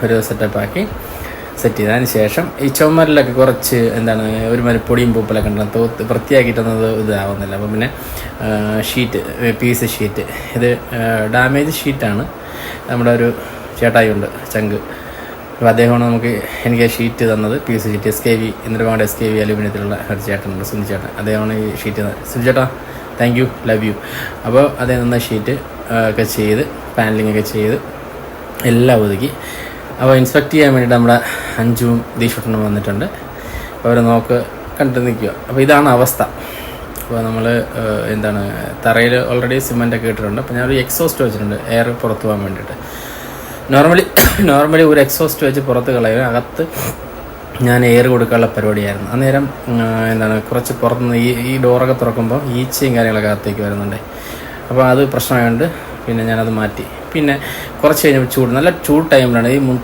ഒരു സെറ്റപ്പാക്കി സെറ്റ് ചെയ്തതിന് ശേഷം ഈ ചുമരിലൊക്കെ കുറച്ച് ഒരു മാതിരി പൊടിയും പൂപ്പലൊക്കെ ഉണ്ടാകും, വൃത്തിയാക്കിയിട്ടൊന്നത് ഇതാവുന്നില്ല. അപ്പോൾ പിന്നെ ഷീറ്റ്, പീസ് ഷീറ്റ്, ഇത് ഡാമേജ് ഷീറ്റാണ്. നമ്മുടെ ഒരു ചേട്ടായി ഉണ്ട്, ചങ്ക്. അപ്പോൾ അദ്ദേഹമാണ് എനിക്ക് ഷീറ്റ് തന്നത്, piece sheet. SKV Indira Gandhi SKV അലൂമിനിയത്തിലുള്ള ഒരു ചേട്ടനുണ്ട്, സുനി ചേട്ടൻ. അദ്ദേഹമാണ് ഈ ഷീറ്റ് തന്നത്. സുനി ചേട്ടാ, താങ്ക് യു, ലവ് യു. അപ്പോൾ അദ്ദേഹം തന്ന ഷീറ്റ് ഒക്കെ ചെയ്ത് പാനലിംഗ് ഒക്കെ ചെയ്ത് എല്ലാം ഒതുക്കി. അപ്പോൾ ഇൻസ്പെക്ട് ചെയ്യാൻ വേണ്ടിയിട്ട് നമ്മുടെ അഞ്ചും ദീക്ഷട്ടനും വന്നിട്ടുണ്ട്. അവർ കണ്ടു നിൽക്കുക. അപ്പോൾ ഇതാണ് അവസ്ഥ. അപ്പോൾ നമ്മൾ തറയിൽ ഓൾറെഡി സിമൻ്റൊക്കെ ഇട്ടിട്ടുണ്ട്. അപ്പോൾ ഞാനൊരു എക്സോസ്റ്റ് വെച്ചിട്ടുണ്ട് എയർ പുറത്ത് പോകാൻ വേണ്ടിയിട്ട്. നോർമലി ഒരു എക്സോസ്റ്റ് വെച്ച് പുറത്ത് കളയുക, അകത്ത് ഞാൻ എയർ കൊടുക്കാനുള്ള പരിപാടിയായിരുന്നു. അന്നേരം കുറച്ച് പുറത്തുനിന്ന് ഈ ഡോറൊക്കെ തുറക്കുമ്പോൾ ഈച്ചയും കാര്യങ്ങളൊക്കെ അകത്തേക്ക് വരുന്നുണ്ട്. അപ്പോൾ അത് പ്രശ്നമായതുകൊണ്ട് പിന്നെ ഞാനത് മാറ്റി. പിന്നെ കുറച്ച് കഴിഞ്ഞപ്പോൾ നല്ല ചൂട് ടൈമിലാണ് ഈ